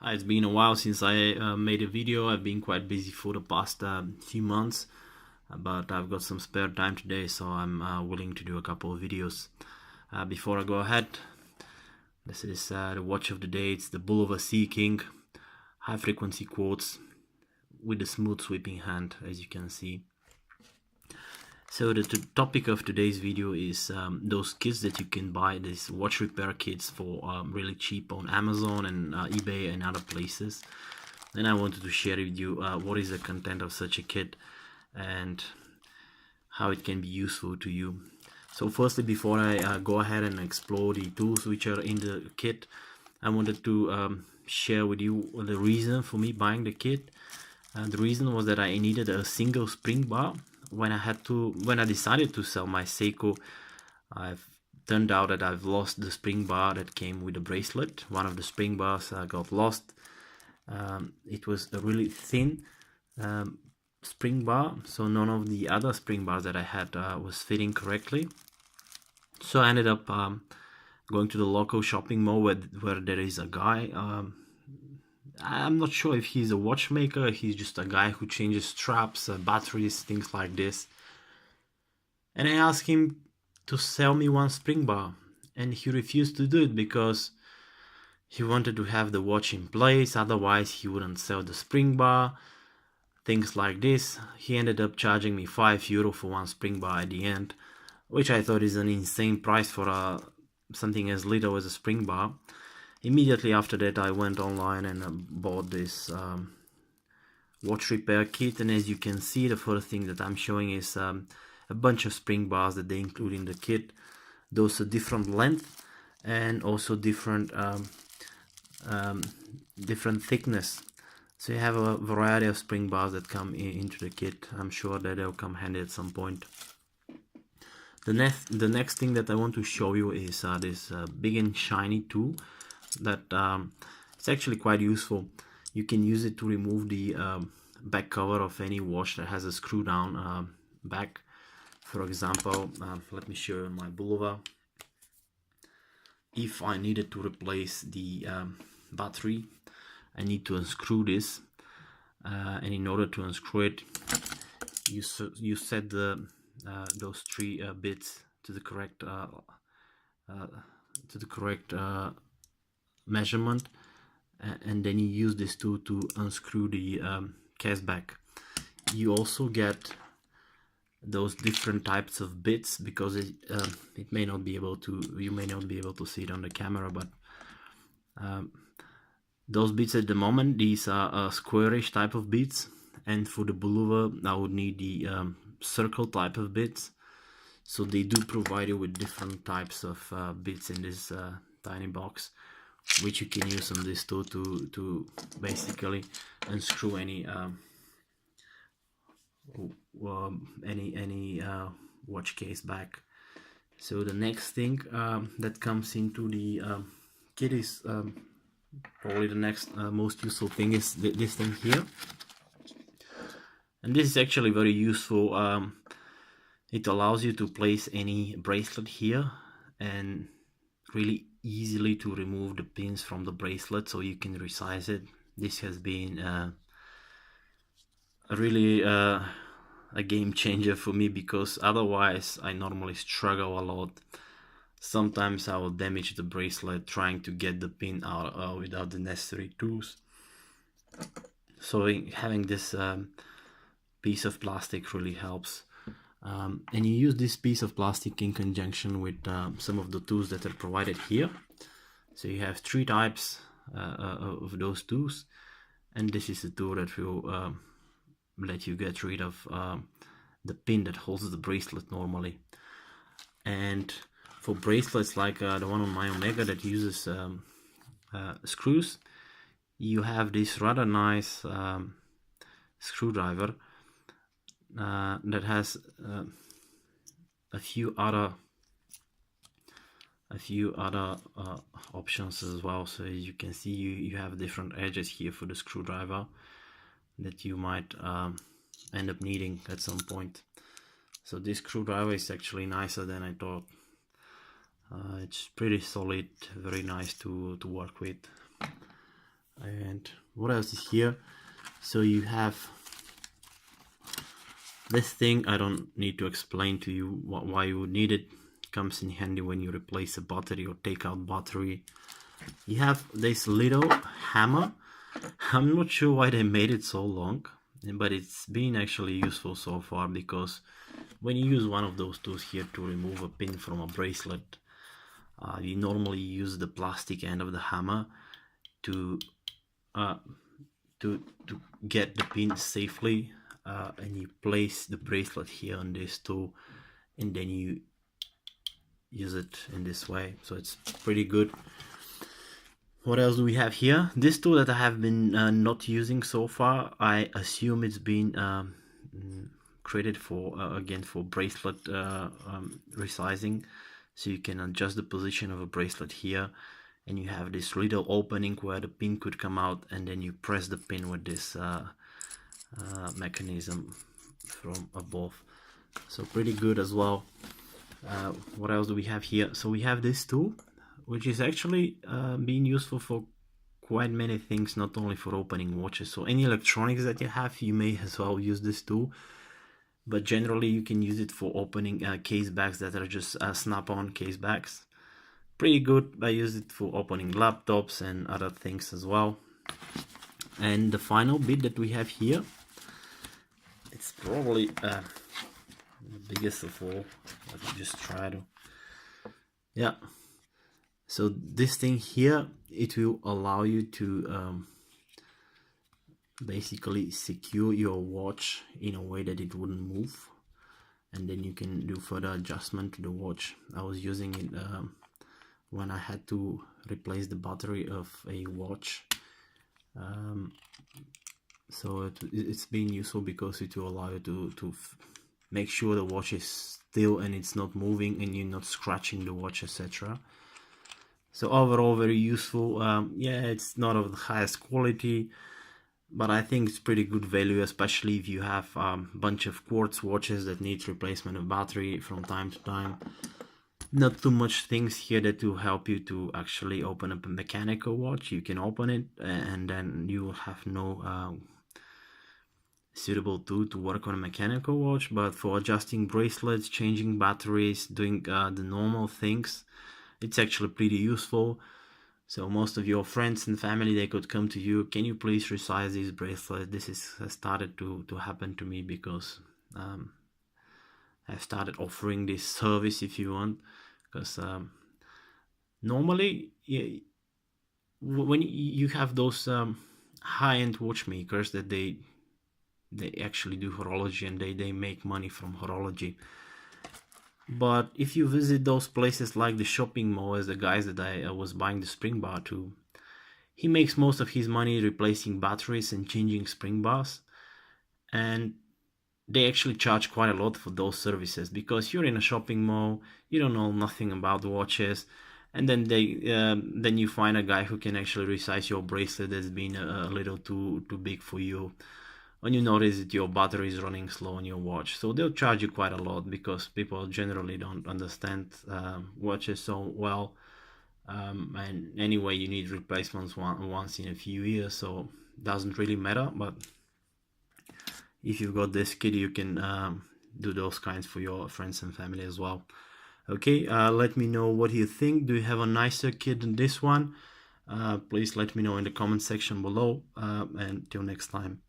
It's been a while since I made a video. I've been quite busy for the past few months, but I've got some spare time today, so I'm willing to do a couple of videos. Before I go ahead, this is the watch of the day. It's the Bulova Sea King, high frequency quartz with a smooth sweeping hand, as you can see. So the topic of today's video is those kits that you can buy, these watch repair kits for really cheap on Amazon and eBay and other places. And I wanted to share with you what is the content of such a kit and how it can be useful to you. So firstly, before I go ahead and explore the tools which are in the kit, I wanted to share with you the reason for me buying the kit. The reason was that I needed a single spring bar. When I decided to sell my Seiko, I've turned out that I've lost the spring bar that came with the bracelet. One of the spring bars got lost. It was a really thin spring bar, so none of the other spring bars that I had was fitting correctly. So I ended up going to the local shopping mall where there is a guy. I'm not sure if he's a watchmaker. He's just a guy who changes straps, batteries, things like this. And I asked him to sell me one spring bar, and he refused to do it because he wanted to have the watch in place, otherwise he wouldn't sell the spring bar, things like this. He ended up charging me €5 for one spring bar at the end, which I thought is an insane price for something as little as a spring bar. Immediately after that, I went online and bought this watch repair kit, and as you can see, the first thing that I'm showing is a bunch of spring bars that they include in the kit. Those are different length and also different thickness. So you have a variety of spring bars that come into the kit. I'm sure that they'll come handy at some point. The next thing that I want to show you is this big and shiny tool that it's actually quite useful. You can use it to remove the back cover of any watch that has a screw down back. For example, let me show you my Bulova. If I needed to replace the battery, I need to unscrew this, and in order to unscrew it, you set those three bits to the correct measurement, and then you use this tool to unscrew the case back. You also get those different types of bits because you may not be able to see it on the camera, but those bits at the moment, these are squarish type of bits, and for the Bulova I would need the circle type of bits. So they do provide you with different types of bits in this tiny box, which you can use on this tool to basically unscrew any watch case back. So the next thing that comes into the kit is probably the next most useful thing is this thing here, and this is actually very useful. It allows you to place any bracelet here and really easily to remove the pins from the bracelet so you can resize it. This has been really a game changer for me, because otherwise I normally struggle a lot. Sometimes I will damage the bracelet trying to get the pin out without the necessary tools. So having this piece of plastic really helps. And you use this piece of plastic in conjunction with some of the tools that are provided here. So you have three types of those tools, and this is the tool that will let you get rid of the pin that holds the bracelet normally. And for bracelets like the one on my Omega that uses screws, you have this rather nice screwdriver that has a few other options as well. So as you can see, you have different edges here for the screwdriver that you might end up needing at some point. So this screwdriver is actually nicer than I thought. It's pretty solid, very nice to work with. And what else is here? So you have this thing. I don't need to explain to you why you would need it. Comes in handy when you replace a battery or take out battery. You have this little hammer. I'm not sure why they made it so long, but it's been actually useful so far, because when you use one of those tools here to remove a pin from a bracelet, you normally use the plastic end of the hammer to get the pin safely, and you place the bracelet here on this tool, and then you use it in this way. So it's pretty good. What else do we have here? This tool that I have been not using so far, I assume it's been created for again for bracelet resizing. So you can adjust the position of a bracelet here, and you have this little opening where the pin could come out, and then you press the pin with this mechanism from above. So pretty good as well. What else do we have here? So we have this tool, which is actually being useful for quite many things, not only for opening watches. So any electronics that you have, you may as well use this tool, but generally you can use it for opening case bags that are just snap-on case bags. Pretty good. I use it for opening laptops and other things as well. And the final bit that we have here, it's probably the biggest of all. Let me just try to, yeah. So this thing here, it will allow you to basically secure your watch in a way that it wouldn't move, and then you can do further adjustment to the watch. I was using it when I had to replace the battery of a watch. So it's been useful because it will allow you to make sure the watch is still and it's not moving and you're not scratching the watch, etc. So overall, very useful. Yeah, it's not of the highest quality, but I think it's pretty good value, especially if you have a bunch of quartz watches that need replacement of battery from time to time. Not too much things here that will help you to actually open up a mechanical watch. You can open it and then you will have no suitable tool to work on a mechanical watch, but for adjusting bracelets, changing batteries, doing the normal things, it's actually pretty useful. So most of your friends and family, they could come to you, can you please resize this bracelet? This has started to happen to me because I've started offering this service, if you want, because normally when you have those high-end watchmakers that they actually do horology and they make money from horology. But if you visit those places like the shopping mall, as the guys that I was buying the spring bar to, he makes most of his money replacing batteries and changing spring bars, and they actually charge quite a lot for those services, because you're in a shopping mall, you don't know nothing about the watches, and then then you find a guy who can actually resize your bracelet that's been a little too big for you, when you notice that your battery is running slow on your watch. So they'll charge you quite a lot because people generally don't understand watches so well. And anyway, you need replacements once in a few years, so it doesn't really matter. But if you've got this kit, you can do those kinds for your friends and family as well. Okay, let me know what you think. Do you have a nicer kit than this one? Please let me know in the comment section below. And till next time.